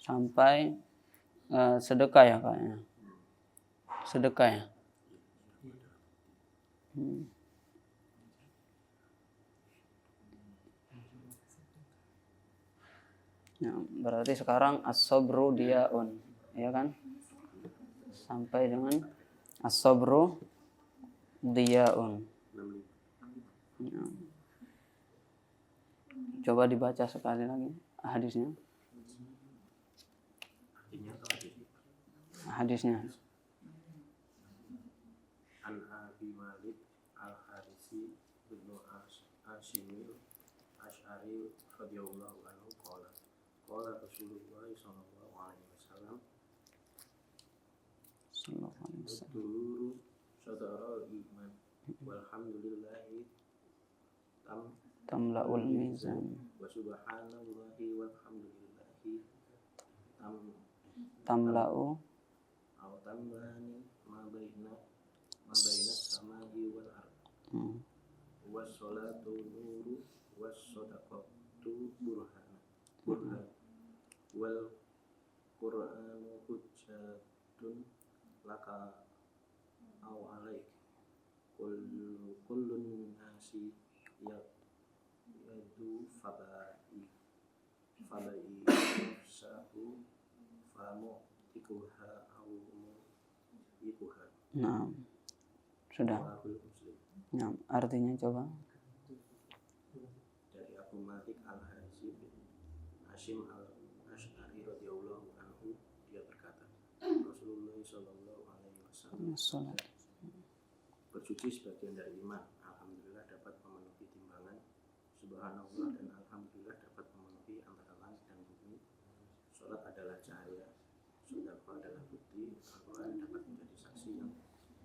sampai sedekah ya kayaknya. Sedekah ya. Ya, berarti sekarang as-sabru diyaun, ya kan? Sampai dengan as-sabru diyaun. Ya. Coba dibaca sekali lagi hadisnya. Hadisnya. An Abi Malik Al-Harisi bin Ashimil Ash'ari radhiyallahu anhu qala Rasulullah sallallahu alaihi wasallam Duluru sadara iman walhamdulillahi tamla'ul mizan wa subhanallahi walhamdulillahi tamla'u aw tamlani ma baina samai wal ardh was salatu nuru was sadaqatu burhan wal qur'anu hujjatun laka aw alaik kullun nasi yadu fabai sahu famu ikuha aw ikuha. Nah, sudah. Nah, artinya coba. Dari Abu Malik Al-Harisi bin Hashim Al-Ash'ari radhiyallahu anhu, dia berkata, Rasulullah sallallahu alaihi wasallam, bersuci sebagian dari iman. Alhamdulillah dapat memenuhi timbangan. Subhanallah dan alhamdulillah dapat memenuhi antara langit dan bumi. Salat adalah cahaya. Sedekah adalah bukti. Al-Quran dapat menjadi saksi yang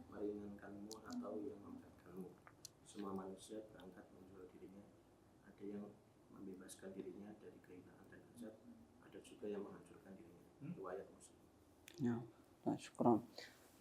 meringankanmu atau yang memberatkanmu. Semua manusia berangkat menjual dirinya. Ada yang membebaskan dirinya dari kehinaan dan azab. Ada juga yang menghancurkan dirinya. Riwayat Muslim. Ya, syukran.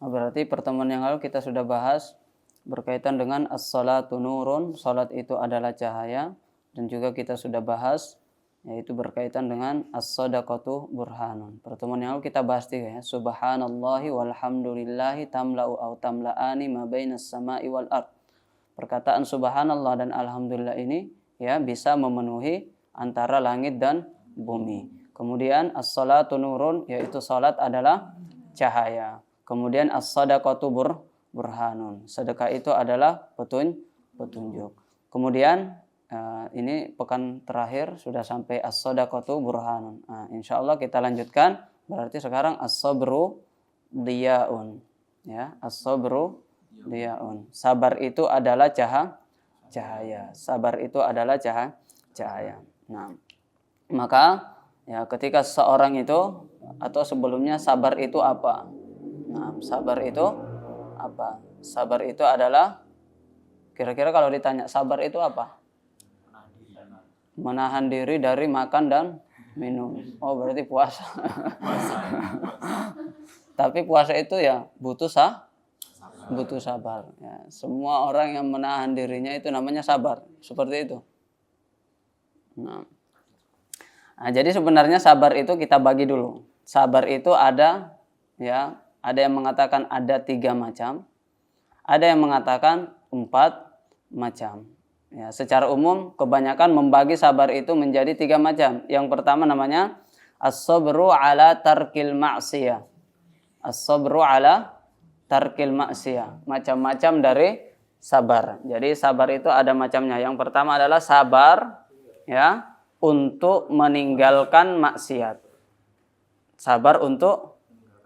Nah, berarti pertemuan yang lalu kita sudah bahas berkaitan dengan as-salatu nurun, salat itu adalah cahaya, dan juga kita sudah bahas yaitu berkaitan dengan as-sadaqatu burhanun. Pertemuan yang lalu kita bahas 3 ya, subhanallahi walhamdulillahi tamla'u aw tamla'ani ma bainas sama'i wal ard. Perkataan subhanallah dan alhamdulillah ini ya bisa memenuhi antara langit dan bumi. Kemudian as-salatu nurun, yaitu salat adalah cahaya. Kemudian as-sadaqatu burhanun, sedekah itu adalah petunjuk. Kemudian ini pekan terakhir sudah sampai as-sadaqatu burhanun. Nah, insyaallah kita lanjutkan. Berarti sekarang as-sabru diyaun. Ya, as-sabru diyaun. Sabar itu adalah cahaya. Sabar itu adalah cahaya. Nah, maka ya ketika seorang itu atau sebelumnya sabar itu apa? Nah, sabar itu apa? Sabar itu adalah, kira-kira kalau ditanya sabar itu apa? Menahan diri dari makan dan minum. Oh, berarti puasa. Tapi puasa itu ya butuh sabar. Ya, semua orang yang menahan dirinya itu namanya sabar. Seperti itu. Nah, jadi sebenarnya sabar itu kita bagi dulu. Sabar itu ada yang mengatakan ada 3 macam. Ada yang mengatakan 4 macam. Ya, secara umum kebanyakan membagi sabar itu menjadi 3 macam. Yang pertama namanya as-sabru ala tarkil ma'siyah. As-sabru ala tarkil ma'siyah. Macam-macam dari sabar. Jadi sabar itu ada macamnya. Yang pertama adalah sabar ya untuk meninggalkan maksiat. Sabar untuk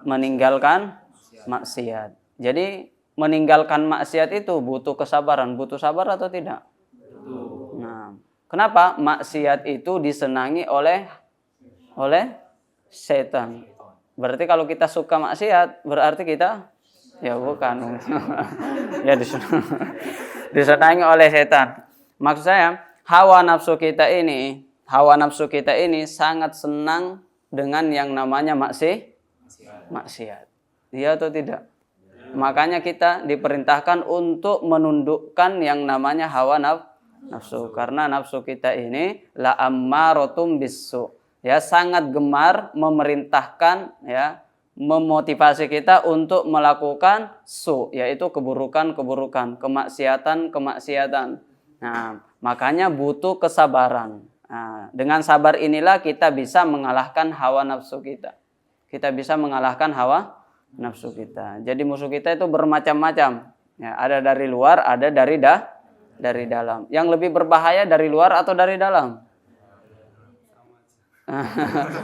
meninggalkan maksiat. Jadi meninggalkan maksiat itu butuh kesabaran. Butuh sabar atau tidak? Nah, kenapa maksiat itu disenangi oleh setan? Berarti kalau kita suka maksiat, berarti kita ya bukan. Ya disenangi oleh setan. Maksud saya, hawa nafsu kita ini sangat senang dengan yang namanya maksiat. Iya atau tidak? Makanya kita diperintahkan untuk menundukkan yang namanya hawa nafsu. Karena nafsu kita ini la ammaratum bisu. ya sangat gemar memerintahkan, ya memotivasi kita untuk melakukan yaitu keburukan-keburukan, kemaksiatan-kemaksiatan. Nah, makanya butuh kesabaran. Nah, dengan sabar inilah kita bisa mengalahkan hawa nafsu kita. Kita bisa mengalahkan hawa nafsu kita. Jadi musuh kita itu bermacam-macam. Ya, ada dari luar, ada dari dalam. Yang lebih berbahaya dari luar atau dari dalam?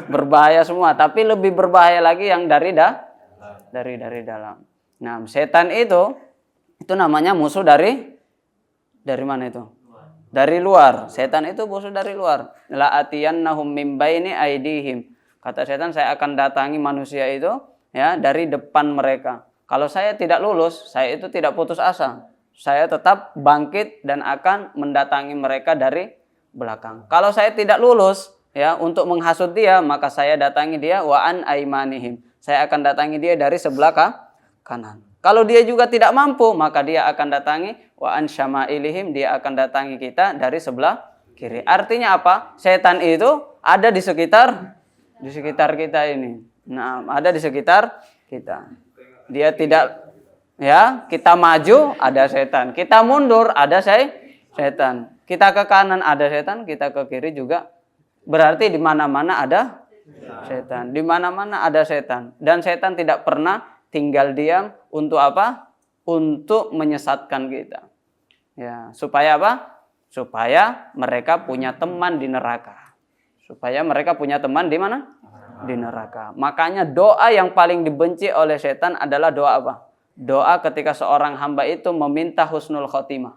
Berbahaya semua, tapi lebih berbahaya lagi yang dari dalam. Nah, setan itu namanya musuh dari mana itu? Dari luar. Setan itu musuh dari luar. La atiyannahum min baini aidihim. Kata setan, saya akan datangi manusia itu ya dari depan mereka. Kalau saya tidak lulus, saya itu tidak putus asa. Saya tetap bangkit dan akan mendatangi mereka dari belakang. Kalau saya tidak lulus, ya untuk menghasut dia, maka saya datangi dia wa an aimanihim. Saya akan datangi dia dari sebelah kanan. Kalau dia juga tidak mampu, maka dia akan datangi wa an syama'ilihim, dia akan datangi kita dari sebelah kiri. Artinya apa? Setan itu ada di sekitar kita ini. Nah, ada di sekitar kita. Dia tidak, ya, kita maju ada setan, kita mundur ada setan, kita ke kanan ada setan, kita ke kiri juga. Berarti di mana-mana ada setan, di mana-mana ada setan, dan setan tidak pernah tinggal diam untuk apa? Untuk menyesatkan kita. Ya, supaya apa? Supaya mereka punya teman di neraka. Supaya mereka punya teman di mana? Di neraka. Makanya doa yang paling dibenci oleh setan adalah doa apa? Doa ketika seorang hamba itu meminta husnul khotimah.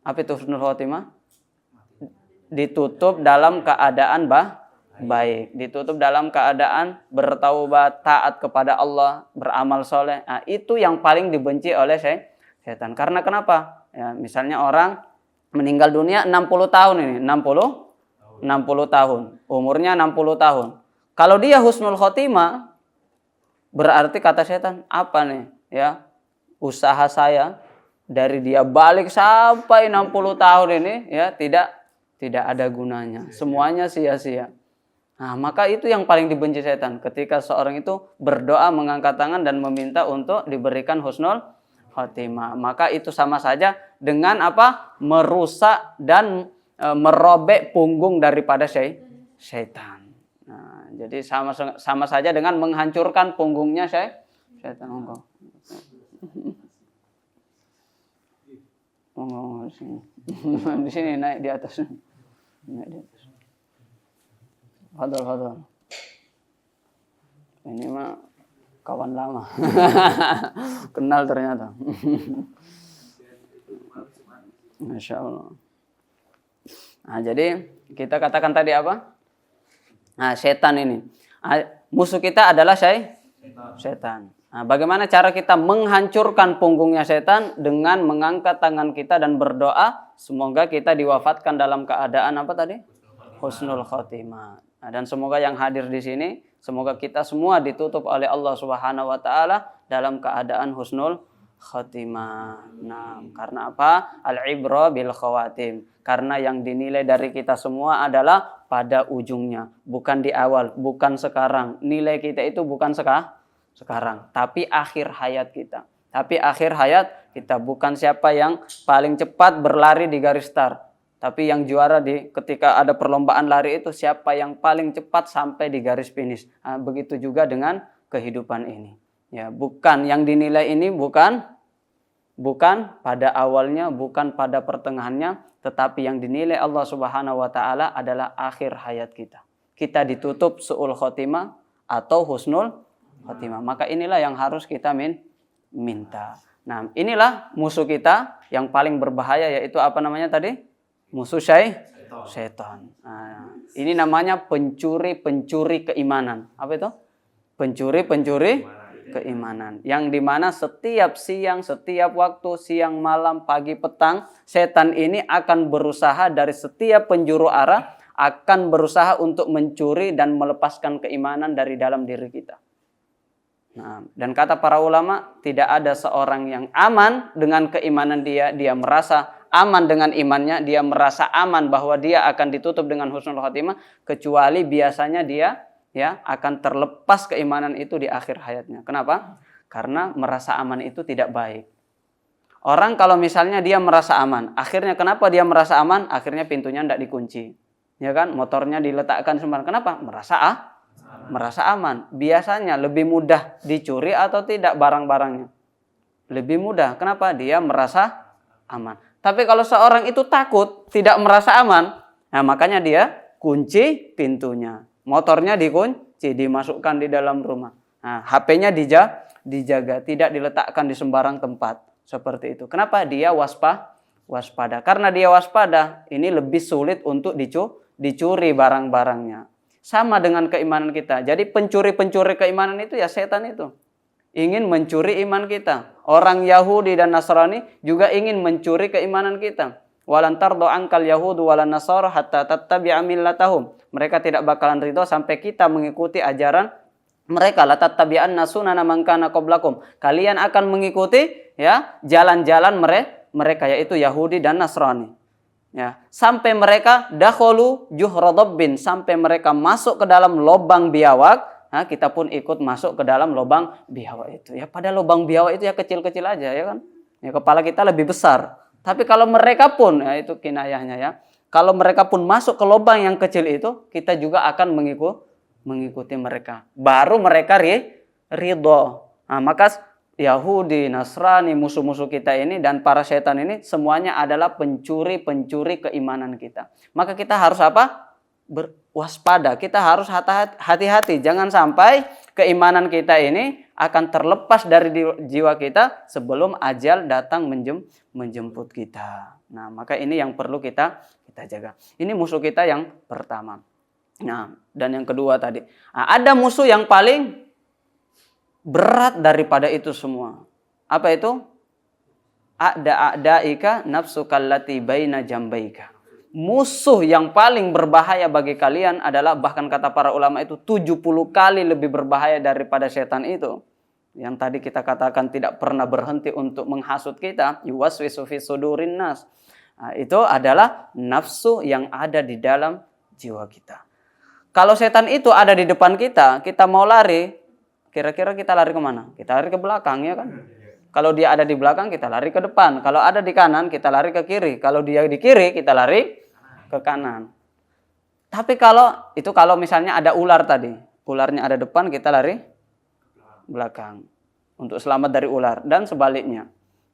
Apa itu husnul khotimah? Ditutup dalam keadaan baik, ditutup dalam keadaan bertaubat, taat kepada Allah, beramal soleh. Nah, itu yang paling dibenci oleh setan. Karena kenapa? Ya, misalnya orang meninggal dunia 60 tahun ini, 60 tahun, umurnya 60 tahun. Kalau dia husnul khotimah, berarti kata setan, apa nih? Ya, usaha saya dari dia balik sampai 60 tahun ini, ya tidak ada gunanya. Semuanya sia-sia. Nah, maka itu yang paling dibenci setan. Ketika seorang itu berdoa, mengangkat tangan dan meminta untuk diberikan husnul khotimah. Maka itu sama saja dengan apa? Merusak dan merobek punggung daripada setan. Nah, jadi sama saja dengan menghancurkan punggungnya setan. Di sini naik di atas. Fadal. Ini mah kawan lama. Kenal ternyata. Masya Allah. Nah, jadi kita katakan tadi apa? Nah, setan ini. Musuh kita adalah setan. Nah, bagaimana cara kita menghancurkan punggungnya setan? Dengan mengangkat tangan kita dan berdoa, semoga kita diwafatkan dalam keadaan apa tadi? Husnul khotimah. Nah, dan semoga yang hadir di sini, semoga kita semua ditutup oleh Allah Subhanahu wa taala dalam keadaan husnul khotimah. Nah, karena apa? Al-ibra bil khawatim. Karena yang dinilai dari kita semua adalah pada ujungnya, bukan di awal, bukan sekarang. Nilai kita itu bukan sekarang, tapi akhir hayat kita. Tapi akhir hayat kita, bukan siapa yang paling cepat berlari di garis start. Tapi yang juara ketika ada perlombaan lari itu siapa yang paling cepat sampai di garis finish. Nah, begitu juga dengan kehidupan ini. Ya, bukan yang dinilai ini bukan pada awalnya, bukan pada pertengahannya, tetapi yang dinilai Allah Subhanahu wa taala adalah akhir hayat kita. Kita ditutup su'ul khotimah atau husnul khotimah. Maka inilah yang harus kita minta. Nah, inilah musuh kita yang paling berbahaya, yaitu apa namanya tadi? Musuh setan. Nah, ini namanya pencuri keimanan. Apa itu? Pencuri keimanan. Yang dimana setiap siang, setiap waktu, siang, malam, pagi, petang, setan ini akan berusaha dari setiap penjuru arah, akan berusaha untuk mencuri dan melepaskan keimanan dari dalam diri kita. Nah, dan kata para ulama, tidak ada seorang yang aman dengan keimanan dia merasa aman dengan imannya, dia merasa aman bahwa dia akan ditutup dengan husnul khotimah, kecuali biasanya dia ya akan terlepas keimanan itu di akhir hayatnya. Kenapa? Karena merasa aman itu tidak baik. Orang kalau misalnya dia merasa aman, akhirnya kenapa dia merasa aman? Akhirnya pintunya tidak dikunci. Ya kan? Motornya diletakkan sembarang. Kenapa? Merasa aman. Biasanya lebih mudah dicuri atau tidak barang-barangnya? Lebih mudah. Kenapa? Dia merasa aman. Tapi kalau seorang itu takut, tidak merasa aman, nah makanya dia kunci pintunya. Motornya dikunci, dimasukkan di dalam rumah. Nah, HP-nya dijaga, tidak diletakkan di sembarang tempat. Seperti itu. Kenapa? Dia waspada. Karena dia waspada, ini lebih sulit untuk dicuri barang-barangnya. Sama dengan keimanan kita. Jadi pencuri-pencuri keimanan itu ya setan itu. Ingin mencuri iman kita. Orang Yahudi dan Nasrani juga ingin mencuri keimanan kita. Walan tardo angkal Yahudu walan Nasara hatta tattabi'a millatahum. Mereka tidak bakalan ridho sampai kita mengikuti ajaran mereka. La tattabi'anna sunana man kana qablakum. Kalian akan mengikuti ya jalan-jalan mereka yaitu Yahudi dan Nasrani. Ya, sampai mereka dakhulu juhradabbin, sampai mereka masuk ke dalam lubang biawak, nah, kita pun ikut masuk ke dalam lubang biawak itu. Ya, pada lubang biawak itu ya kecil-kecil aja ya kan. Ya, kepala kita lebih besar. Tapi kalau mereka pun, ya itu kinayahnya ya. Kalau mereka pun masuk ke lubang yang kecil itu, kita juga akan mengikuti mereka. Baru mereka ridho. Nah, maka Yahudi, Nasrani, musuh-musuh kita ini dan para setan ini semuanya adalah pencuri-pencuri keimanan kita. Maka kita harus apa? Berwaspada. Kita harus hati-hati. Jangan sampai keimanan kita ini akan terlepas dari jiwa kita sebelum ajal datang menjemput kita. Nah, maka ini yang perlu kita jaga. Ini musuh kita yang pertama. Nah, dan yang kedua tadi. Nah, ada musuh yang paling berat daripada itu semua. Apa itu? A'da'ika nafsukal lati baina jambaika. Musuh yang paling berbahaya bagi kalian adalah, bahkan kata para ulama itu 70 kali lebih berbahaya daripada setan itu. Yang tadi kita katakan tidak pernah berhenti untuk menghasut kita. Yuwaswisu fi sudurin nas. Nah, itu adalah nafsu yang ada di dalam jiwa kita. Kalau setan itu ada di depan kita, kita mau lari, kira-kira kita lari kemana? Kita lari ke belakang ya kan? Kalau dia ada di belakang, kita lari ke depan. Kalau ada di kanan, kita lari ke kiri. Kalau dia di kiri, kita lari ke kanan. Tapi kalau misalnya ada ular tadi, ularnya ada depan, kita lari belakang untuk selamat dari ular dan sebaliknya.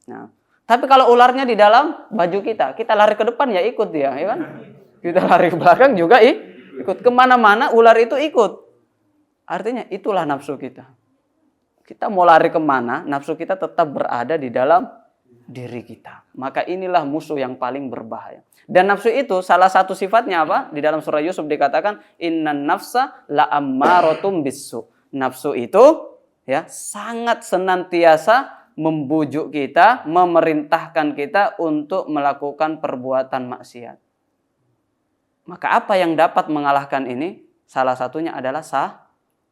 Nah, tapi kalau ularnya di dalam baju kita lari ke depan ya ikut dia, ya kan? Kita lari ke belakang juga ikut, kemana-mana ular itu ikut. Artinya itulah nafsu kita. Kita mau lari kemana, nafsu kita tetap berada di dalam diri kita. Maka inilah musuh yang paling berbahaya. Dan nafsu itu salah satu sifatnya apa? Di dalam surah Yusuf dikatakan innan nafsa la'ammaratum bisu. Nafsu itu ya sangat senantiasa membujuk kita, memerintahkan kita untuk melakukan perbuatan maksiat. Maka apa yang dapat mengalahkan ini? Salah satunya adalah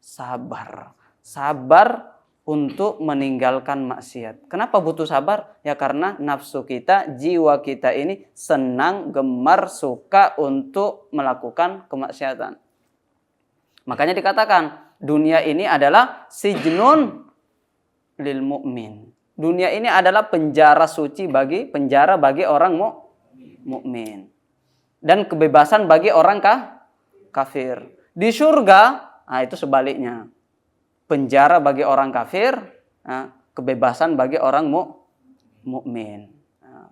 sabar. Sabar untuk meninggalkan maksiat. Kenapa butuh sabar? Ya karena nafsu kita, jiwa kita ini senang, gemar, suka untuk melakukan kemaksiatan. Makanya dikatakan dunia ini adalah sijnun lil mu'min. Dunia ini adalah penjara suci penjara bagi orang mukmin. Dan kebebasan bagi orang kafir. Di surga, nah itu sebaliknya. Penjara bagi orang kafir, kebebasan bagi orang mukmin.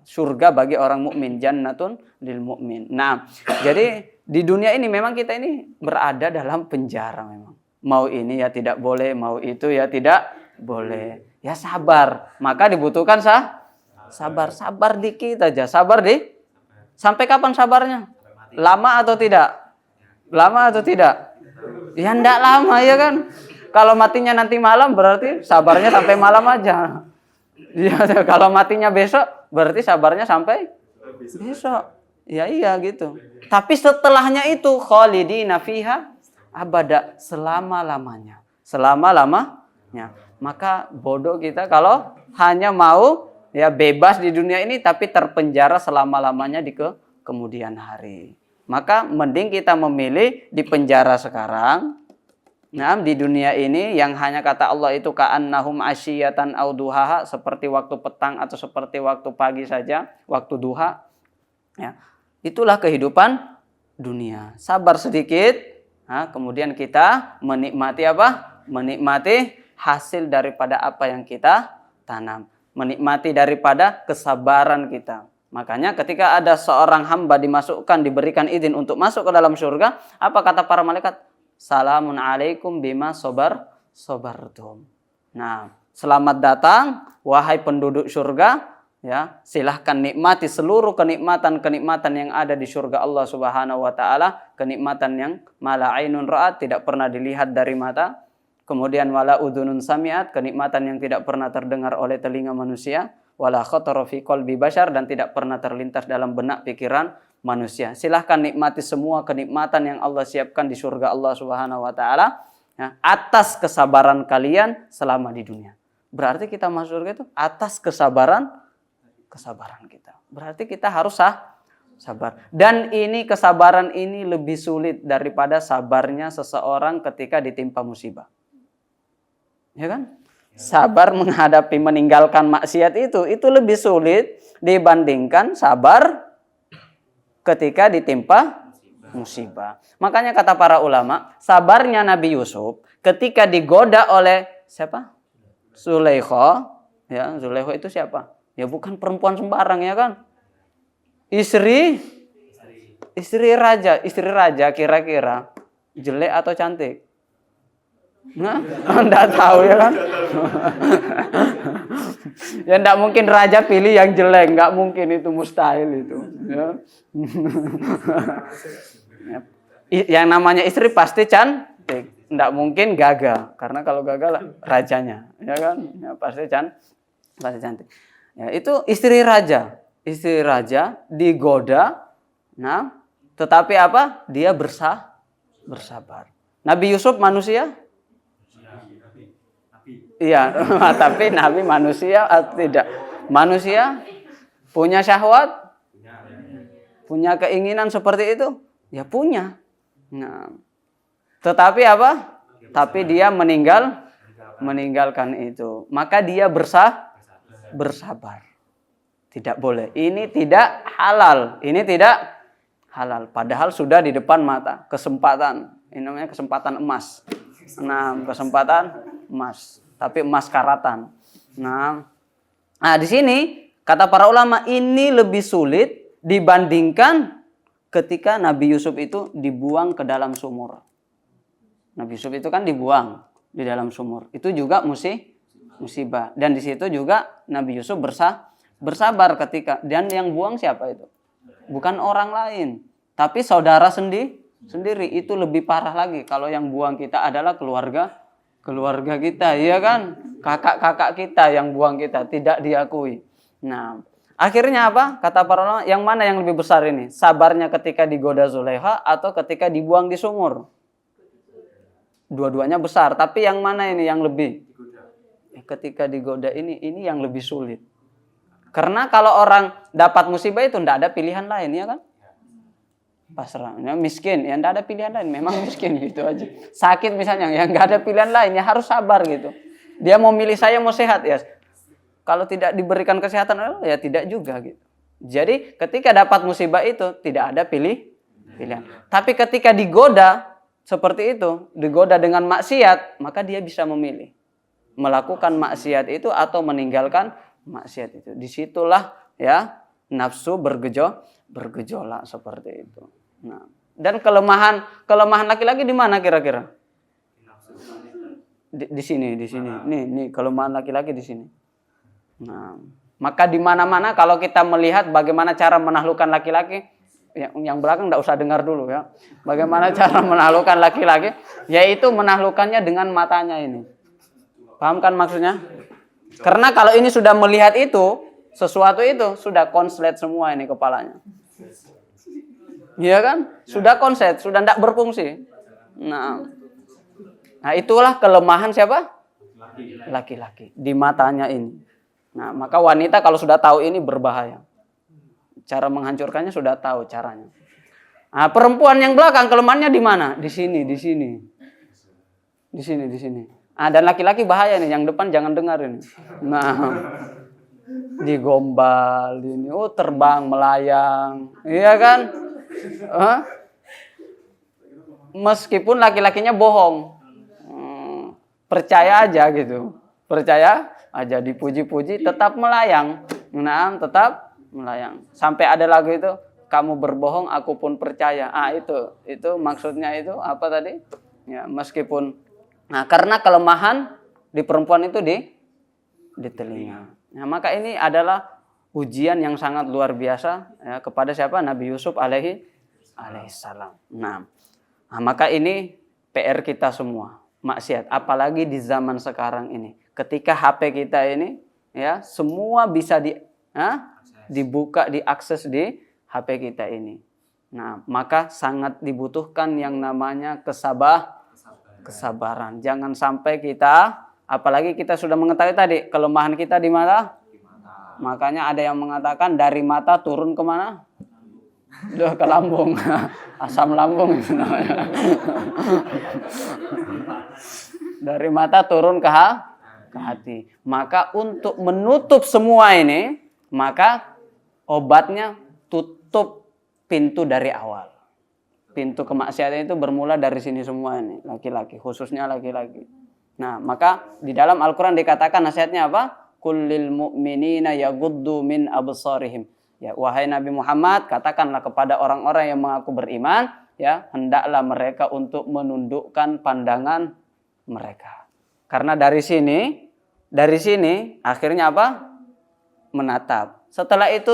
Surga bagi orang mukmin, jannatun lil mukmin. Nah, jadi di dunia ini memang kita ini berada dalam penjara memang. Mau ini ya tidak boleh, mau itu ya tidak boleh. Ya sabar. Maka dibutuhkan sabar. Sabar dikit aja. Sampai kapan sabarnya? Lama atau tidak? Lama atau tidak? Ya enggak lama ya kan? Kalau matinya nanti malam berarti sabarnya sampai malam aja. Ya, kalau matinya besok berarti sabarnya sampai besok. Ya iya gitu. Tapi setelahnya itu khalidina fiha abada, selama-lamanya. Selama-lamanya. Maka bodoh kita kalau hanya mau ya bebas di dunia ini tapi terpenjara selama-lamanya di kemudian hari. Maka mending kita memilih di penjara sekarang, nah di dunia ini yang hanya kata Allah itu ka'annahum asyiyatan au duhaha, seperti waktu petang atau seperti waktu pagi saja, waktu duha. Ya, itulah kehidupan dunia. Sabar sedikit, nah, kemudian kita menikmati apa? Menikmati hasil daripada apa yang kita tanam. Menikmati daripada kesabaran kita. Makanya ketika ada seorang hamba dimasukkan, diberikan izin untuk masuk ke dalam surga, apa kata para malaikat? Salamun alaikum bima sobartum. Nah, selamat datang wahai penduduk surga, ya, silahkan nikmati seluruh kenikmatan-kenikmatan yang ada di surga Allah Subhanahu wa taala, kenikmatan yang mala ainun ra'at, tidak pernah dilihat dari mata. Kemudian wala udhunun sami'at, kenikmatan yang tidak pernah terdengar oleh telinga manusia. Wala khatara fi qalbi bashar, dan tidak pernah terlintas dalam benak pikiran manusia. Silahkan nikmati semua kenikmatan yang Allah siapkan di surga Allah Subhanahu wa taala, ya, atas kesabaran kalian selama di dunia. Berarti kita masuk surga itu atas kesabaran kita. Berarti kita harus sabar. Dan ini kesabaran ini lebih sulit daripada sabarnya seseorang ketika ditimpa musibah. Ya kan? Sabar menghadapi meninggalkan maksiat itu lebih sulit dibandingkan sabar ketika ditimpa musibah. Makanya kata para ulama, sabarnya Nabi Yusuf ketika digoda oleh siapa? Zulaikha. Ya, Zulaikha itu siapa? Ya bukan perempuan sembarang, ya kan? Istri raja kira-kira jelek atau cantik? Nah, enggak tahu, ya kan? Ya enggak mungkin raja pilih yang jelek, enggak mungkin, itu mustahil itu. Ya. Yang namanya istri pasti cantik, enggak mungkin gagah, karena kalau gagah rajanya, ya kan? Ya, pasti cantik. Ya, itu istri raja digoda, nah, tetapi apa? Dia bersabar. Nabi Yusuf manusia? Iya, tapi Nabi manusia atau tidak? Manusia punya syahwat? Punya keinginan seperti itu? Ya punya. Nah, tetapi apa? Tapi dia meninggalkan itu. Maka dia bersabar. Tidak boleh. Ini tidak halal. Padahal sudah di depan mata. Kesempatan. Ini namanya kesempatan emas. Nah, kesempatan emas. Tapi emas karatan. Nah, di sini kata para ulama ini lebih sulit dibandingkan ketika Nabi Yusuf itu dibuang ke dalam sumur. Nabi Yusuf itu kan dibuang di dalam sumur. Itu juga musibah. Dan di situ juga Nabi Yusuf bersabar ketika, dan yang buang siapa itu? Bukan orang lain, tapi saudara sendiri. Itu lebih parah lagi kalau yang buang kita adalah keluarga kita, iya kan? Kakak-kakak kita yang buang kita, tidak diakui. Nah, akhirnya apa? Kata para ulama, yang mana yang lebih besar ini? Sabarnya ketika digoda Zulaikha atau ketika dibuang di sumur? Dua-duanya besar, tapi yang mana ini yang lebih? Ketika digoda ini yang lebih sulit. Karena kalau orang dapat musibah itu tidak ada pilihan lain, ya kan? Pasrah, ya, miskin, ya tidak ada pilihan lain, memang miskin gitu aja. Sakit misalnya, ya nggak ada pilihan lain, ya harus sabar gitu. Dia mau milih saya mau sehat, ya. Kalau tidak diberikan kesehatan, ya tidak juga gitu. Jadi ketika dapat musibah itu tidak ada pilihan. Tapi ketika digoda seperti itu, digoda dengan maksiat, maka dia bisa memilih melakukan maksiat itu atau meninggalkan maksiat itu. Disitulah ya nafsu bergejolak seperti itu. Nah, dan kelemahan laki-laki di mana kira-kira? Di sini. Nih kelemahan laki-laki di sini. Nah, maka di mana-mana kalau kita melihat bagaimana cara menaklukkan laki-laki, yang belakang enggak usah dengar dulu ya. Bagaimana cara menaklukkan laki-laki? Yaitu menaklukkannya dengan matanya ini. Paham kan maksudnya? Karena kalau ini sudah melihat itu, sesuatu itu sudah konslet semua ini kepalanya. Iya kan? Sudah konslet, sudah tidak berfungsi. Nah, itulah kelemahan siapa? Laki-laki di matanya ini. Nah, maka wanita kalau sudah tahu ini berbahaya. Cara menghancurkannya sudah tahu caranya. Nah, perempuan yang belakang kelemahannya di mana? Di sini. Ah, dan laki-laki bahaya nih, yang depan jangan dengar ini. Nah, digombal ini, terbang melayang, iya kan? Meskipun laki-lakinya bohong, percaya aja gitu, percaya aja, dipuji-puji tetap melayang. Nah, tetap melayang. Sampai ada lagu itu, kamu berbohong, aku pun percaya. Ah, itu maksudnya itu apa tadi? Ya, meskipun, nah karena kelemahan di perempuan itu di telinga. Nah, maka ini adalah ujian yang sangat luar biasa ya, kepada siapa? Nabi Yusuf alaihissalam. Nah, maka ini PR kita semua, maksiat. Apalagi di zaman sekarang ini, ketika HP kita ini ya semua bisa dibuka, diakses di HP kita ini. Nah, maka sangat dibutuhkan yang namanya kesabaran. Jangan sampai kita, apalagi kita sudah mengetahui tadi kelemahan kita di mata. Makanya ada yang mengatakan dari mata turun kemana? Udah ke lambung, asam lambung itu namanya. Dari mata turun ke hati. Maka untuk menutup semua ini, maka obatnya tutup pintu dari awal. Pintu kemaksiatan itu bermula dari sini semua ini, laki-laki, khususnya laki-laki. Nah, maka di dalam Al-Quran dikatakan nasihatnya apa? Kullil mu'minina yaghuddu min absarihim. Ya, wahai Nabi Muhammad, katakanlah kepada orang-orang yang mengaku beriman, ya, hendaklah mereka untuk menundukkan pandangan mereka. Karena dari sini akhirnya apa? Menatap. Setelah itu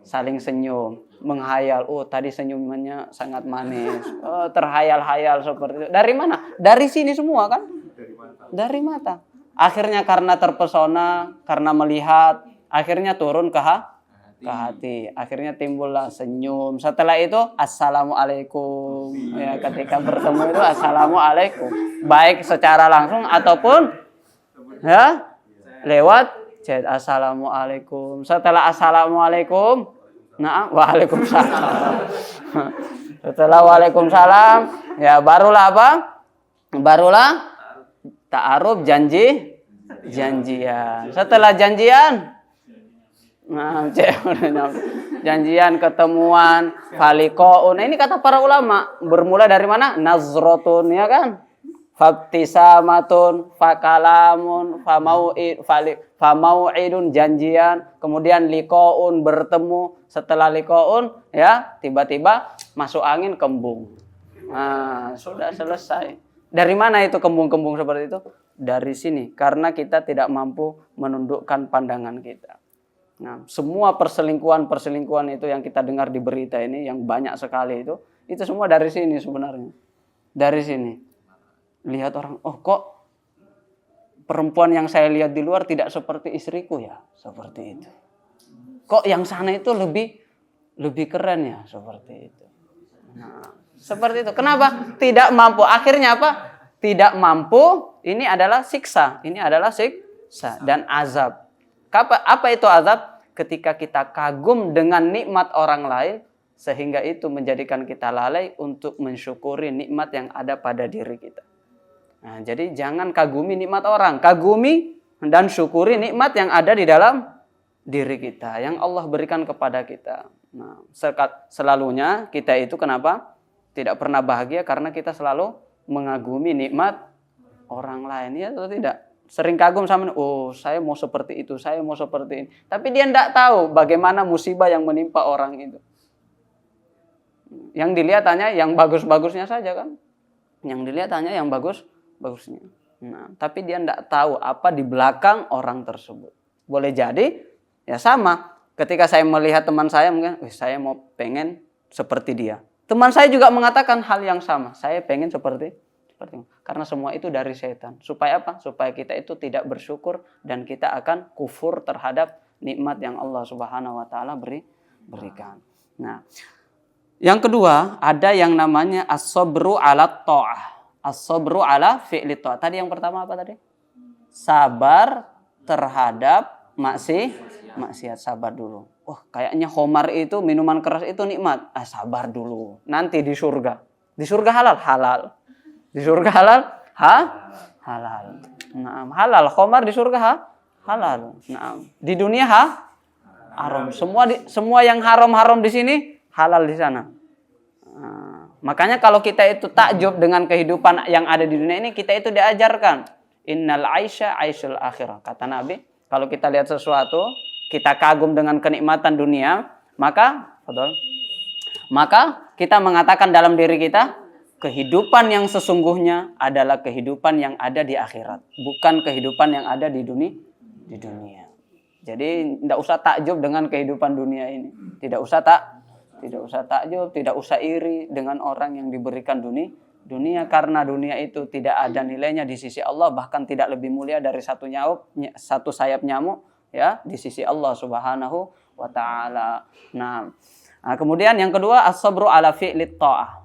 saling senyum, menghayal. Oh, tadi senyumannya sangat manis. Oh, terhayal-hayal seperti itu. Dari mana? Dari sini semua kan? Dari mata. Akhirnya karena terpesona, karena melihat, akhirnya turun ke hati. Akhirnya timbullah senyum. Setelah itu assalamualaikum. Ya, ketika bertemu itu assalamualaikum. Baik secara langsung ataupun ya lewat chat assalamualaikum. Setelah assalamualaikum, nah waalaikumsalam. Setelah waalaikumsalam, ya barulah apa? Barulah ta'aruf, janjian. Setelah janjian, nah, janjian, ketemuan, faliqaun. Nah, ini kata para ulama, bermula dari mana? Nazratun, ya kan? Fabtisamatun, fakalamun, famau'idun, janjian, kemudian liqaun, bertemu. Setelah liqaun, ya, tiba-tiba masuk angin, kembung. Nah, sudah selesai. Dari mana itu kembung-kembung seperti itu? Dari sini, karena kita tidak mampu menundukkan pandangan kita. Nah, semua perselingkuhan itu yang kita dengar di berita ini, yang banyak sekali itu semua dari sini sebenarnya. Dari sini. Lihat orang, oh kok perempuan yang saya lihat di luar tidak seperti istriku ya? Seperti itu. Kok yang sana itu lebih keren ya? Seperti itu. Nah, seperti itu. Kenapa? Tidak mampu. Akhirnya apa? Tidak mampu. Ini adalah siksa. Ini adalah siksa dan azab. Apa itu azab? Ketika kita kagum dengan nikmat orang lain, sehingga itu menjadikan kita lalai untuk mensyukuri nikmat yang ada pada diri kita. Nah, jadi jangan kagumi nikmat orang. Kagumi dan syukuri nikmat yang ada di dalam diri kita, yang Allah berikan kepada kita. Nah, selalunya kita itu kenapa tidak pernah bahagia? Karena kita selalu mengagumi nikmat orang lain, ya atau tidak? Sering kagum sama, oh saya mau seperti itu, saya mau seperti ini. Tapi dia tidak tahu bagaimana musibah yang menimpa orang itu. Yang dilihat hanya yang bagus-bagusnya saja kan? Yang dilihat hanya yang bagus-bagusnya. Nah, tapi dia tidak tahu apa di belakang orang tersebut. Boleh jadi, ya sama. Ketika saya melihat teman saya, mungkin saya mau pengen seperti dia. Teman saya juga mengatakan hal yang sama. Saya pengen seperti itu. Karena semua itu dari setan. Supaya apa? Supaya kita itu tidak bersyukur dan kita akan kufur terhadap nikmat yang Allah Subhanahu wa taala berikan. Nah, yang kedua, ada yang namanya as-sabru 'ala ta'ah. As-sabru 'ala fi'li ta'ah. Tadi yang pertama apa tadi? Sabar terhadap maksiat, sabar dulu. Kayaknya khamar itu, minuman keras itu nikmat. Sabar dulu. Nanti di surga. Di surga halal. Di surga halal. Nah, halal. Khamar di surga halal. Nah, di dunia haram. Semua yang haram di sini halal di sana. Nah, makanya kalau kita itu takjub dengan kehidupan yang ada di dunia ini, kita itu diajarkan innal aisha aisyul akhirah. Kata Nabi, kalau kita lihat sesuatu, kita kagum dengan kenikmatan dunia, maka kita mengatakan dalam diri kita, kehidupan yang sesungguhnya adalah kehidupan yang ada di akhirat, bukan kehidupan yang ada di dunia. Jadi tidak usah takjub dengan kehidupan dunia ini. Tidak usah takjub, tidak usah iri dengan orang yang diberikan dunia, karena dunia itu tidak ada nilainya di sisi Allah, bahkan tidak lebih mulia dari satu sayap nyamuk ya di sisi Allah Subhanahu wa taala. Nah, kemudian yang kedua, as-sabru ala fi'lit ta'ah.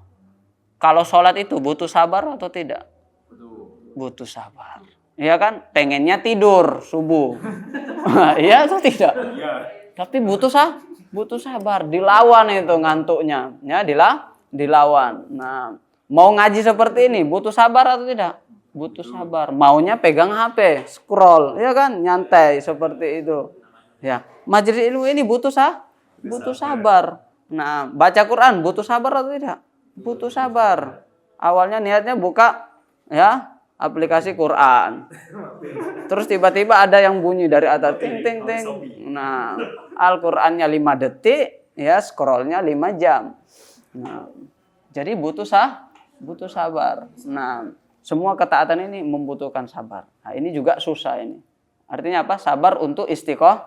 Kalau sholat itu butuh sabar atau tidak? Butuh sabar. Iya kan? Pengennya tidur subuh. Iya atau tidak? Tapi butuh sabar. Dilawan itu ngantuknya. Ya, dilawan. Nah, mau ngaji seperti ini butuh sabar atau tidak? Butuh sabar. Maunya pegang HP, scroll, ya kan? Nyantai seperti itu. Ya, majelis ilmu ini butuh sabar. Nah, baca Quran butuh sabar atau tidak? Butuh sabar. Awalnya niatnya buka ya aplikasi Quran. Terus tiba-tiba ada yang bunyi dari atas ting ting ting. Nah, Al-Qur'annya 5 detik, ya scrollnya 5 jam. Nah, jadi butuh sabar. Nah, semua ketaatan ini membutuhkan sabar. Nah, ini juga susah ini. Artinya apa? Sabar untuk istiqomah.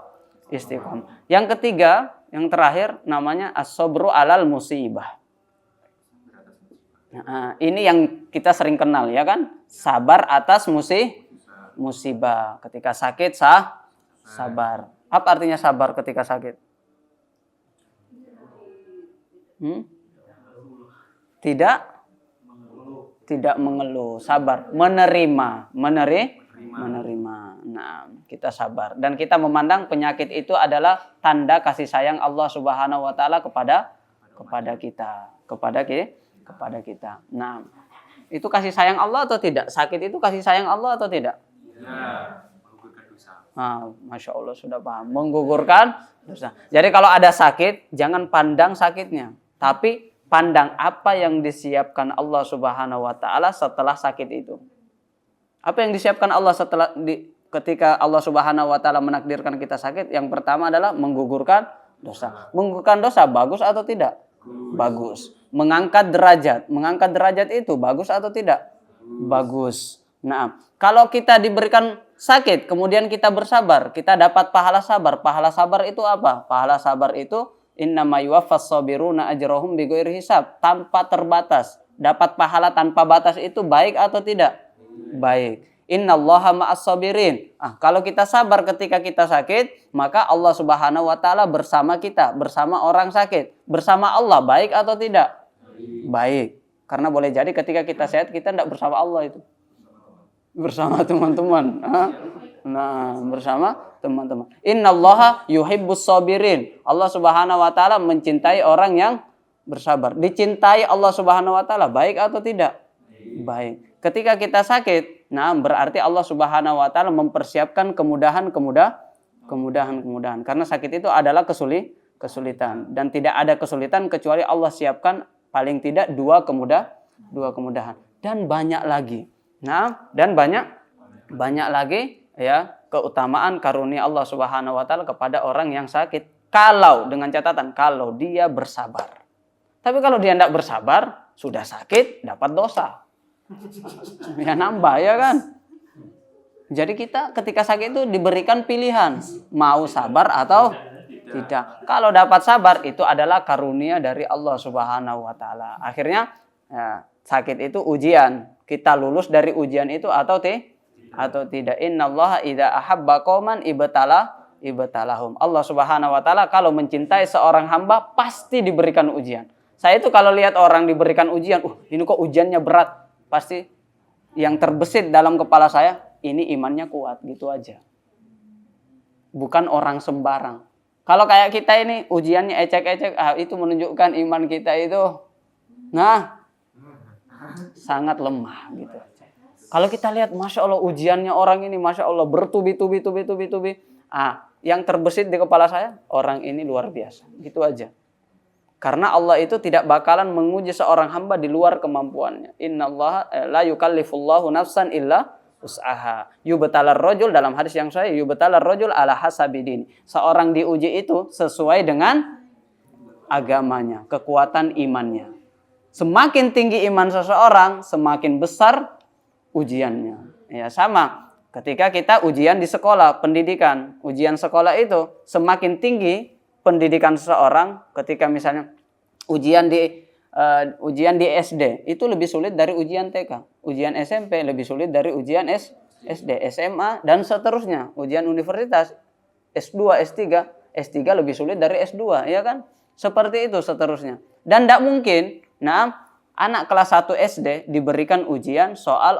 Yang ketiga, yang terakhir namanya as-sabru alal musibah. Nah, ini yang kita sering kenal ya kan? Sabar atas musibah. Ketika sakit sabar. Apa artinya sabar ketika sakit? Tidak mengeluh, sabar, menerima. Nah, kita sabar dan kita memandang penyakit itu adalah tanda kasih sayang Allah Subhanahu wa taala kepada kita. Nah, itu kasih sayang Allah atau tidak? Sakit itu kasih sayang Allah atau tidak? Ya, menggugurkan dosa. Masya Allah sudah paham. Menggugurkan dosa. Jadi kalau ada sakit, jangan pandang sakitnya, tapi pandang apa yang disiapkan Allah Subhanahu wa taala setelah sakit itu. Apa yang disiapkan Allah ketika Allah Subhanahu wa taala menakdirkan kita sakit? Yang pertama adalah menggugurkan dosa. Menggugurkan dosa bagus atau tidak? Bagus. Mengangkat derajat itu bagus atau tidak? Bagus. Nah, kalau kita diberikan sakit, kemudian kita bersabar, kita dapat pahala sabar. Pahala sabar itu apa? Pahala sabar itu innama yuwaffas sabiruna ajrahum bighairi hisab, tanpa terbatas. Dapat pahala tanpa batas itu baik atau tidak? Baik. Innallaha ma'as sabirin. Kalau kita sabar ketika kita sakit, maka Allah Subhanahu wa taala bersama kita, bersama orang sakit, bersama Allah, baik atau tidak? Baik. Karena boleh jadi ketika kita sehat kita tidak bersama Allah itu. Bersama teman-teman. Nah, bersama teman-teman. Innallaha yuhibbus sabirin. Allah Subhanahu wa taala mencintai orang yang bersabar. Dicintai Allah Subhanahu wa taala baik atau tidak? Baik. Ketika kita sakit, nah berarti Allah Subhanahu wa taala mempersiapkan kemudahan. Karena sakit itu adalah kesulitan dan tidak ada kesulitan kecuali Allah siapkan paling tidak dua kemudahan dan banyak lagi. Nah, dan banyak lagi ya keutamaan karunia Allah Subhanahu wa taala kepada orang yang sakit. Dengan catatan kalau dia bersabar. Tapi kalau dia tidak bersabar, sudah sakit dapat dosa. Ya nambah ya kan. Jadi kita ketika sakit itu diberikan pilihan mau sabar atau tidak. Kalau dapat sabar itu adalah karunia dari Allah Subhanahu wa taala. Akhirnya ya, sakit itu ujian. Kita lulus dari ujian itu atau tidak. Innallaha idza ahabba qauman ibtalahum. Allah Subhanahu wa taala kalau mencintai seorang hamba pasti diberikan ujian. Saya itu kalau lihat orang diberikan ujian, ini kok ujiannya berat. Pasti yang terbesit dalam kepala saya, ini imannya kuat, gitu aja. bukan orang sembarang. Kalau kayak kita ini ujiannya ecek-ecek, itu menunjukkan iman kita itu sangat lemah gitu. Kalau kita lihat, Masya Allah ujiannya orang ini, Masya Allah bertubi-tubi. Yang terbesit di kepala saya, orang ini luar biasa. Gitu aja. Karena Allah itu tidak bakalan menguji seorang hamba di luar kemampuannya. Innallaha la yukallifullahu nafsan illa usaha. Yubtalar rajul, dalam hadis yang sahih, yubtalar rajul ala hasabidin. Seorang diuji itu sesuai dengan agamanya, kekuatan imannya. Semakin tinggi iman seseorang, semakin besar ujiannya. Ya, sama ketika kita ujian di sekolah, pendidikan. Ujian sekolah itu semakin tinggi pendidikan seseorang, ketika misalnya ujian di SD itu lebih sulit dari ujian TK. Ujian SMP lebih sulit dari ujian SD, SMA dan seterusnya. Ujian universitas S2, S3 lebih sulit dari S2, ya kan? Seperti itu seterusnya. Dan tidak mungkin anak kelas 1 SD diberikan ujian soal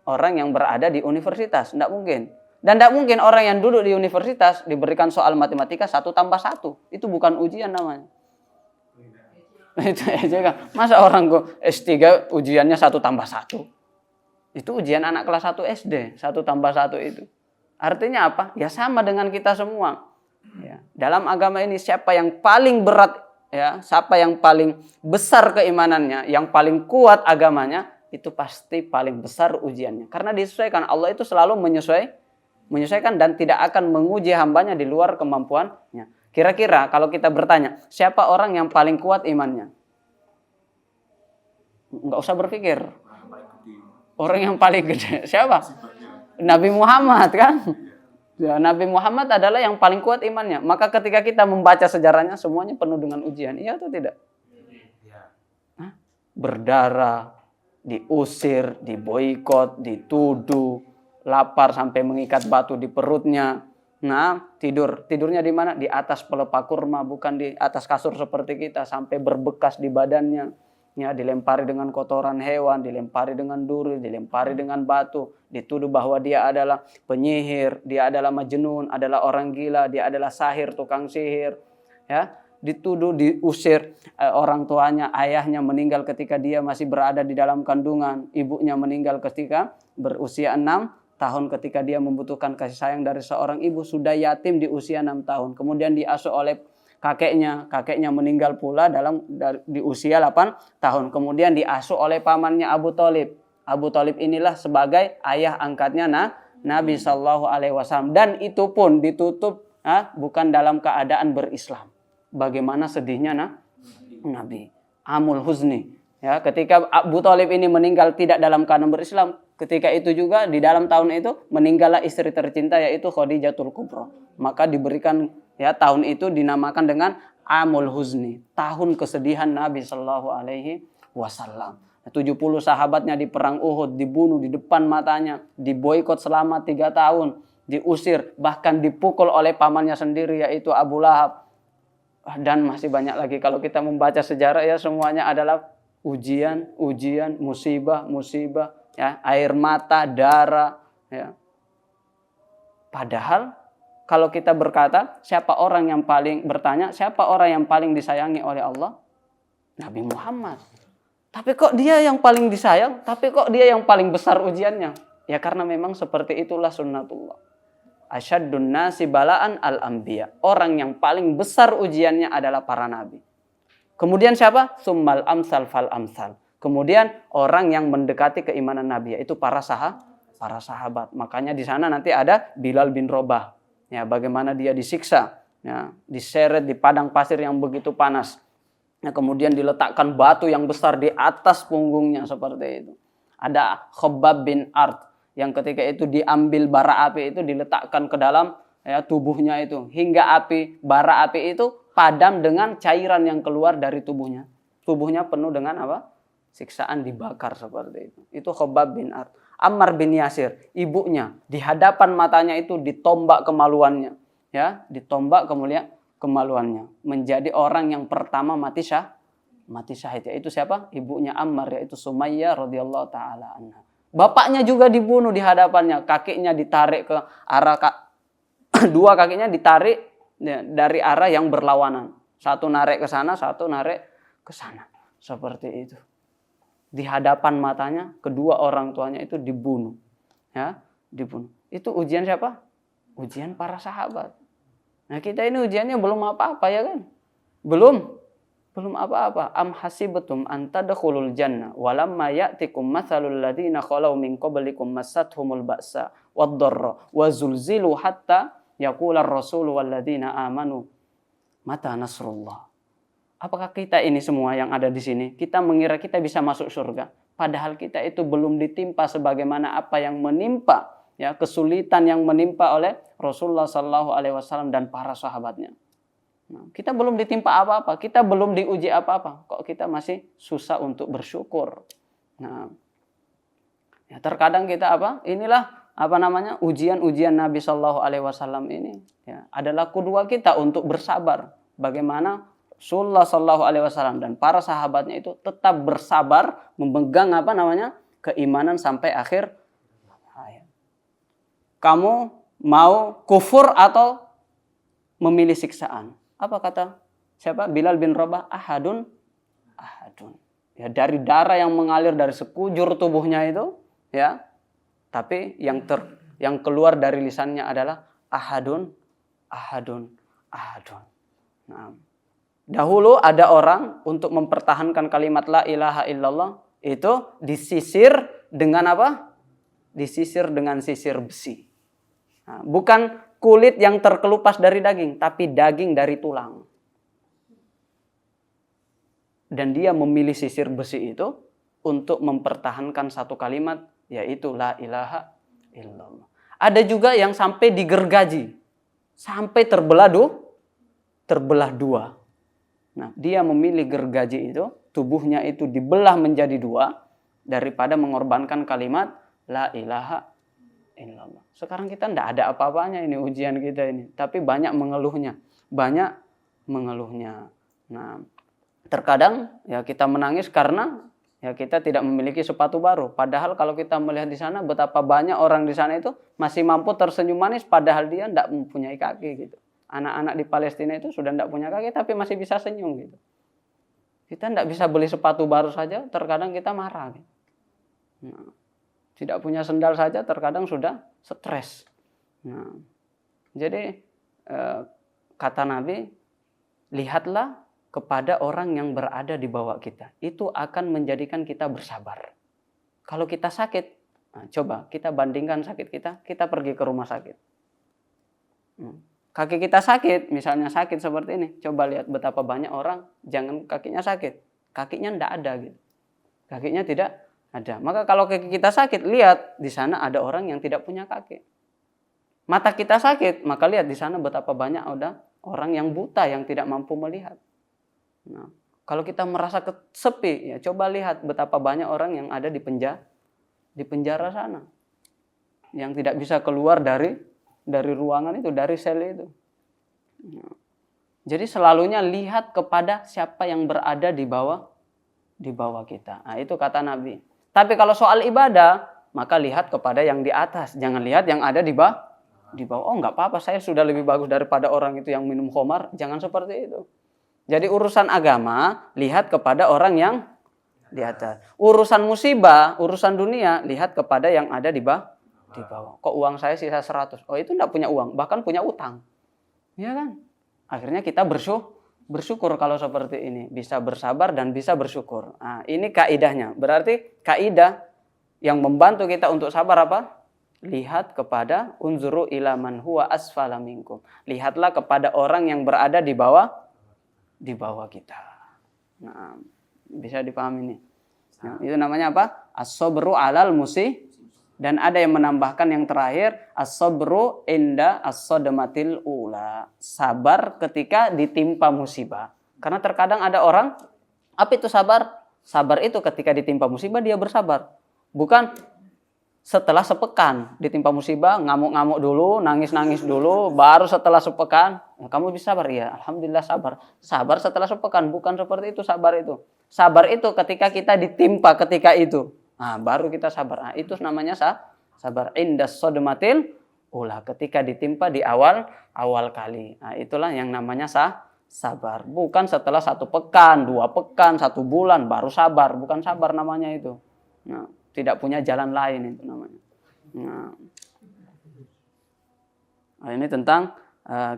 orang yang berada di universitas. Tidak mungkin. Dan tidak mungkin orang yang duduk di universitas diberikan soal matematika 1 tambah 1. Itu bukan ujian namanya. Itu aja kan. Masa orang S3 ujiannya 1 tambah 1. Itu ujian anak kelas 1 SD. 1 tambah 1 itu. Artinya apa? Ya sama dengan kita semua. Ya. Dalam agama ini siapa yang paling berat, ya, siapa yang paling besar keimanannya, yang paling kuat agamanya, itu pasti paling besar ujiannya. Karena disesuaikan. Allah itu selalu menyesuaikan dan tidak akan menguji hambanya di luar kemampuannya. Kira-kira kalau kita bertanya, siapa orang yang paling kuat imannya? Enggak usah berpikir. Orang yang paling gede. Siapa? Nabi Muhammad kan? Ya, Nabi Muhammad adalah yang paling kuat imannya. Maka ketika kita membaca sejarahnya, semuanya penuh dengan ujian. Iya atau tidak? Berdarah, diusir, diboikot, dituduh, lapar sampai mengikat batu di perutnya. Tidurnya di mana? Di atas pelepah kurma, bukan di atas kasur seperti kita, sampai berbekas di badannya. Ya, dilempari dengan kotoran hewan, dilempari dengan duri, dilempari dengan batu, dituduh bahwa dia adalah penyihir, dia adalah majnun, adalah orang gila, dia adalah sahir, tukang sihir. Ya, dituduh, diusir, orang tuanya, ayahnya meninggal ketika dia masih berada di dalam kandungan, ibunya meninggal ketika berusia 6 tahun ketika dia membutuhkan kasih sayang dari seorang ibu, sudah yatim di usia 6 tahun. Kemudian diasuh oleh kakeknya meninggal pula di usia 8 tahun. Kemudian diasuh oleh pamannya Abu Thalib. Abu Thalib inilah sebagai ayah angkatnya Nabi Shallallahu Alaihi Wasallam. Dan itu pun ditutup bukan dalam keadaan berislam. Bagaimana sedihnya Nabi. Amul Huzni. Ya, ketika Abu Thalib ini meninggal tidak dalam keadaan berislam, ketika itu juga di dalam tahun itu meninggallah istri tercinta yaitu Khadijatul Kubra. Maka diberikan, ya, tahun itu dinamakan dengan Amul Huzni, tahun kesedihan Nabi Shallallahu Alaihi Wasallam. 70 sahabatnya di perang Uhud dibunuh di depan matanya, diboikot selama 3 tahun, diusir, bahkan dipukul oleh pamannya sendiri yaitu Abu Lahab. Dan masih banyak lagi. Kalau kita membaca sejarah, ya, semuanya adalah ujian, musibah, ya, air mata, darah, ya. Padahal kalau kita berkata, siapa orang yang paling disayangi oleh Allah? Nabi Muhammad. Tapi kok dia yang paling disayang? Tapi kok dia yang paling besar ujiannya? Ya karena memang seperti itulah sunnatullah. Asyaddun nasi balaan al-anbiya. Orang yang paling besar ujiannya adalah para nabi. Kemudian siapa? Summal amsal fal amsal. Kemudian orang yang mendekati keimanan Nabi, yaitu para sahabat. Makanya di sana nanti ada Bilal bin Rabah. Ya, bagaimana dia disiksa, ya, diseret di padang pasir yang begitu panas. Ya, kemudian diletakkan batu yang besar di atas punggungnya seperti itu. Ada Khabbab bin Ard yang ketika itu diambil bara api itu diletakkan ke dalam, ya, tubuhnya itu hingga bara api itu padam dengan cairan yang keluar dari tubuhnya. Tubuhnya penuh dengan apa? Siksaan, dibakar seperti itu. Itu Khabbab bin Ard. Ammar bin Yasir, ibunya di hadapan matanya itu ditombak kemaluannya, ya, ditombak kemudian kemaluannya, menjadi orang yang pertama mati syahid. Yaitu siapa? Ibunya Ammar, yaitu Sumayyah radhiyallahu taala anha. Bapaknya juga dibunuh di hadapannya, kakinya ditarik ke arah dua kakinya ditarik ya, dari arah yang berlawanan. Satu narik ke sana, satu narik ke sana. Seperti itu. Di hadapan matanya, kedua orang tuanya itu dibunuh. Ya, dibunuh. Itu ujian siapa? Ujian para sahabat. Nah, kita ini ujiannya belum apa-apa ya kan? Belum apa-apa. Am hasibatum an tadkhulul jannah walamma ya'tikum mathalul ladzina khalau min qablikum massathumul ba'sa wad-dharra wa zulzilu hatta yaqula ar-rasulu wal ladzina amanu mata nasrullah. Apakah kita ini semua yang ada di sini kita mengira kita bisa masuk surga, padahal kita itu belum ditimpa sebagaimana apa yang menimpa ya, kesulitan yang menimpa oleh Rasulullah sallallahu alaihi wasallam dan para sahabatnya. Nah, kita belum ditimpa apa-apa, kita belum diuji apa-apa, kok kita masih susah untuk bersyukur. Nah, ya terkadang kita inilah ujian-ujian Nabi Shallallahu Alaihi Wasallam ini ya, adalah kedua kita untuk bersabar. Bagaimana Rasulullah Shallallahu Alaihi Wasallam dan para sahabatnya itu tetap bersabar, memegang keimanan sampai akhir hayat. Kamu mau kufur atau memilih siksaan? Apa kata siapa? Bilal bin Rabah, ahadun. Ya, dari darah yang mengalir dari sekujur tubuhnya itu, ya. Tapi yang keluar dari lisannya adalah ahadun. Nah, dahulu ada orang untuk mempertahankan kalimat la ilaha illallah itu disisir dengan apa? Disisir dengan sisir besi. Nah, bukan kulit yang terkelupas dari daging, tapi daging dari tulang. Dan dia memilih sisir besi itu untuk mempertahankan satu kalimat, yaitu la ilaha illallah. Ada juga yang sampai digergaji, sampai terbelah dua. Nah, dia memilih gergaji itu, tubuhnya itu dibelah menjadi dua, daripada mengorbankan kalimat la ilaha illallah. Sekarang kita tidak ada apa-apanya ini ujian kita ini, tapi banyak mengeluhnya. Nah, terkadang ya kita menangis karena ya kita tidak memiliki sepatu baru. Padahal kalau kita melihat di sana betapa banyak orang di sana itu masih mampu tersenyum manis, padahal dia tidak mempunyai kaki gitu. Anak-anak di Palestina itu sudah tidak punya kaki tapi masih bisa senyum gitu. Kita tidak bisa beli sepatu baru saja, terkadang kita marah. Gitu. Nah, tidak punya sendal saja terkadang sudah stres. Nah, jadi kata Nabi, lihatlah kepada orang yang berada di bawah kita. Itu akan menjadikan kita bersabar. Kalau kita sakit, nah, coba kita bandingkan sakit kita pergi ke rumah sakit. Kaki kita sakit, misalnya sakit seperti ini. Coba lihat betapa banyak orang, jangan kakinya sakit. Kakinya tidak ada gitu. Kakinya tidak ada. Maka kalau kaki kita sakit, lihat di sana ada orang yang tidak punya kaki. Mata kita sakit, maka lihat di sana betapa banyak ada orang yang buta yang tidak mampu melihat. Nah, kalau kita merasa sepi, ya coba lihat betapa banyak orang yang ada di penjara sana, yang tidak bisa keluar dari ruangan itu, dari sel itu. Nah, jadi selalunya lihat kepada siapa yang berada di bawah kita. Nah, itu kata Nabi. Tapi kalau soal ibadah, maka lihat kepada yang di atas. Jangan lihat yang ada di bawah. Oh, enggak apa-apa, saya sudah lebih bagus daripada orang itu yang minum khamar. Jangan seperti itu. Jadi urusan agama, lihat kepada orang yang di atas. Urusan musibah, urusan dunia, lihat kepada yang ada di bawah. Kok uang saya sisa 100? Oh, itu enggak punya uang, bahkan punya utang. Ya kan? Akhirnya kita bersyukur kalau seperti ini, bisa bersabar dan bisa bersyukur. Nah, ini kaidahnya. Berarti kaidah yang membantu kita untuk sabar apa? Lihat kepada unzuru ila man huwa asfala minkum. Lihatlah kepada orang yang berada di bawah kita. Nah, bisa dipahami ini. Nah, itu namanya apa? As-sabru 'alal musibah. Dan ada yang menambahkan yang terakhir, as-sabru inda as-sadmatil ula. Sabar ketika ditimpa musibah. Karena terkadang ada orang, apa itu sabar? Sabar itu ketika ditimpa musibah dia bersabar. Bukan setelah sepekan ditimpa musibah, ngamuk-ngamuk dulu, nangis-nangis dulu, baru setelah sepekan, kamu bisa sabar? Ya, alhamdulillah sabar. Sabar setelah sepekan, bukan seperti itu sabar itu. Sabar itu ketika kita ditimpa ketika itu. Nah, baru kita sabar. Nah, itu namanya sabar indas sodmatil ula, ketika ditimpa di awal kali. Nah, itulah yang namanya sabar. Bukan setelah 1 pekan, 2 pekan, 1 bulan baru sabar. Bukan sabar namanya itu. Nah, tidak punya jalan lain itu namanya. Nah, ini tentang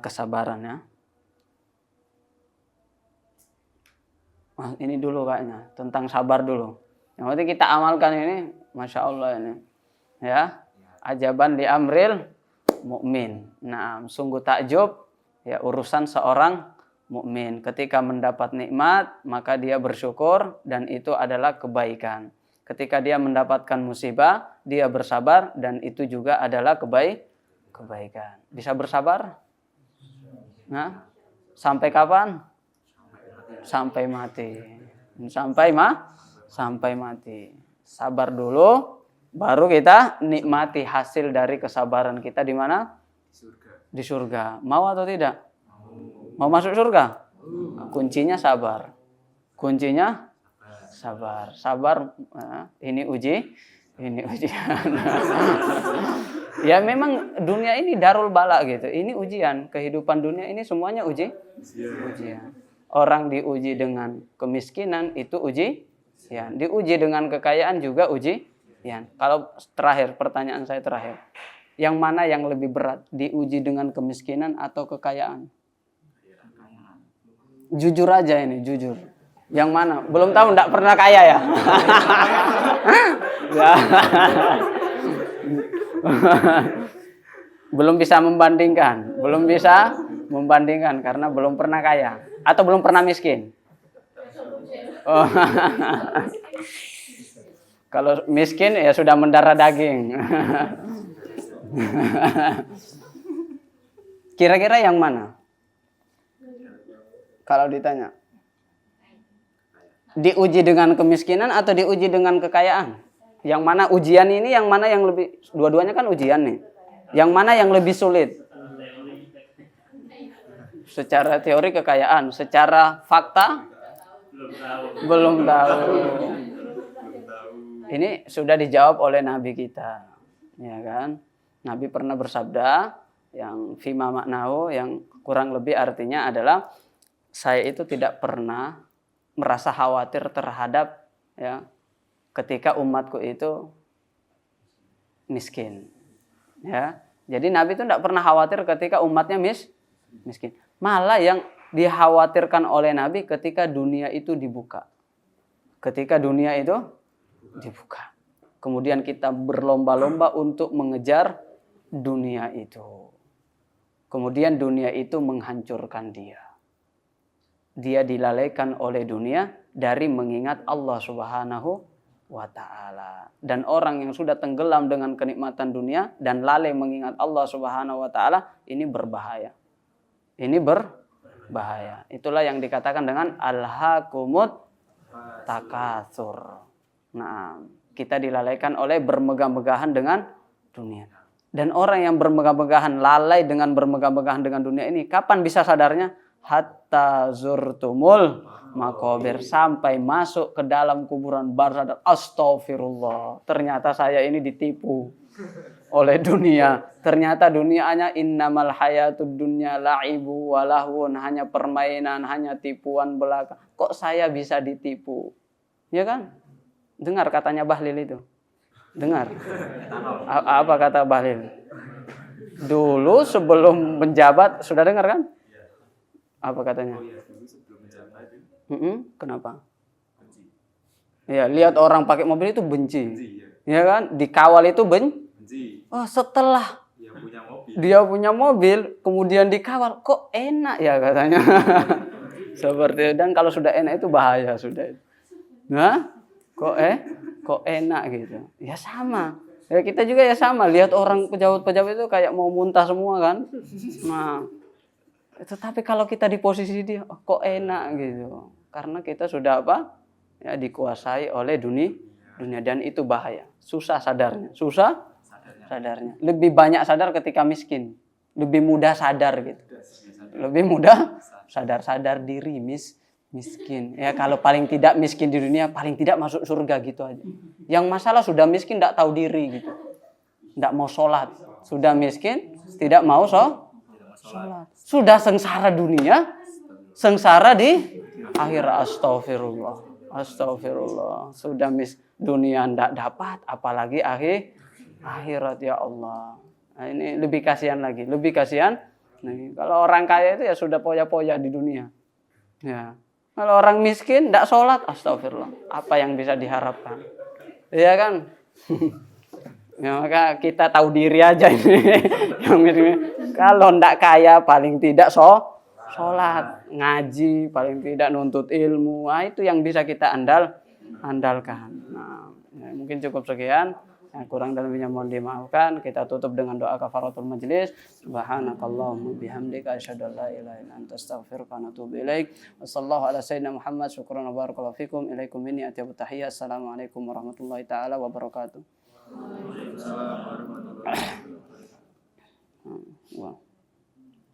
kesabaran ya. Nah, ini dulu kayaknya tentang sabar dulu. Yang penting kita amalkan ini, masya Allah ini. Ya, ajaban li amril mukmin. Nah, sungguh takjub ya urusan seorang mukmin. Ketika mendapat nikmat, maka dia bersyukur dan itu adalah kebaikan. Ketika dia mendapatkan musibah, dia bersabar dan itu juga adalah kebaikan. Bisa bersabar? Nah, sampai kapan? Sampai mati. Sampai mati. Sabar dulu, baru kita nikmati hasil dari kesabaran kita di mana? Di surga. Mau atau tidak? Mau masuk surga? Kuncinya sabar. Kuncinya sabar. Sabar, ini ujian. Ya memang dunia ini darul bala gitu. Ini ujian. Kehidupan dunia ini semuanya ujian. Orang diuji dengan kemiskinan itu ujian. Diuji dengan kekayaan juga ujian. Kalau terakhir, pertanyaan saya terakhir. Yang mana yang lebih berat? Diuji dengan kemiskinan atau kekayaan? Jujur aja ini, jujur. Yang mana? Belum tahu, enggak pernah kaya ya? Belum bisa membandingkan karena belum pernah kaya atau belum pernah miskin. Oh. Kalau miskin ya sudah mendarah daging. Kira-kira yang mana? Kalau ditanya, diuji dengan kemiskinan atau diuji dengan kekayaan? Yang mana ujian ini, yang mana yang lebih, dua-duanya kan ujian nih. Yang mana yang lebih sulit? Secara teori kekayaan, secara fakta? Belum tahu. Ini sudah dijawab oleh Nabi kita. Ya kan? Nabi pernah bersabda, yang fima maknahu, yang kurang lebih artinya adalah, saya itu tidak pernah merasa khawatir terhadap ya ketika umatku itu miskin. Ya, jadi Nabi itu tidak pernah khawatir ketika umatnya miskin. Malah yang dikhawatirkan oleh Nabi ketika dunia itu dibuka. Ketika dunia itu dibuka. Kemudian kita berlomba-lomba untuk mengejar dunia itu. Kemudian dunia itu menghancurkan dia. Dia dilalaikan oleh dunia dari mengingat Allah Subhanahu wa ta'ala. Dan orang yang sudah tenggelam dengan kenikmatan dunia dan lalai mengingat Allah Subhanahu wa ta'ala, ini berbahaya. Ini berbahaya. Itulah yang dikatakan dengan alhaakumut takatsur. Nah, kita dilalaikan oleh bermegah-megahan dengan dunia. Dan orang yang bermegah-megahan, lalai dengan bermegah-megahan dengan dunia ini, kapan bisa sadarnya? Hatta zurtumul maqabir, sampai masuk ke dalam kuburan baru sadar, astagfirullah, ternyata saya ini ditipu oleh dunia. Ternyata dunianya innamal hayatud dunya la'ibu wa lahwun, hanya permainan, hanya tipuan belaka. Kok saya bisa ditipu? Ya kan? Dengar katanya Bahlil itu. Dengar. Apa kata Bahlil? Dulu sebelum menjabat, sudah dengar kan? Apa katanya? Kenapa? Benci. Ya, lihat orang pakai mobil itu benci. Ya kan? Dikawal itu benci. Oh, setelah dia punya mobil, kemudian dikawal, kok enak ya katanya. Seperti itu. Dan kalau sudah enak itu bahaya sudah. Nah, kok enak gitu. Ya sama. Ya kita juga ya sama. Lihat orang pejabat-pejabat itu kayak mau muntah semua kan. Nah, tetapi kalau kita di posisi dia, kok enak gitu. Karena kita sudah apa? Ya, dikuasai oleh dunia dan itu bahaya. Susah sadarnya. Sadarnya. Lebih banyak sadar ketika miskin. Lebih mudah sadar gitu. Lebih mudah sadar diri miskin. Ya kalau paling tidak miskin di dunia, paling tidak masuk surga gitu aja. Yang masalah sudah miskin tidak tahu diri gitu. tidak mau sholat. Sudah miskin, tidak mau sholat. Sudah sengsara dunia, sengsara di akhirat. Astagfirullah. Sudah dunia tidak dapat, apalagi akhirat ya Allah. Nah, ini lebih kasihan lagi, lebih kasihan. Nah, kalau orang kaya itu ya sudah poya-poya di dunia. Ya. Kalau orang miskin tidak sholat, astagfirullah. Apa yang bisa diharapkan? Iya kan? Ya, maka kita tahu diri aja ini. Kalau tidak kaya paling tidak sholat, ngaji, paling tidak nuntut ilmu. Nah, itu yang bisa kita andalkan. Nah, ya, mungkin cukup sekian. Yang kurang dan lebihnya mohon dimaafkan. Kita tutup dengan doa kafaratul majlis. Subhanakallahumma bihamdika asyhadu an la ilaha illa anta astaghfiruka wa atubu ilaik. Wassallallahu ala sayyidina Muhammad. Syukran wa barakallahu fikum. Ilaikum minni atyabut tahiyyah. Assalamualaikum warahmatullahi taala wabarakatuh. Waalaikumsalam warahmatullahi wabarakatuh.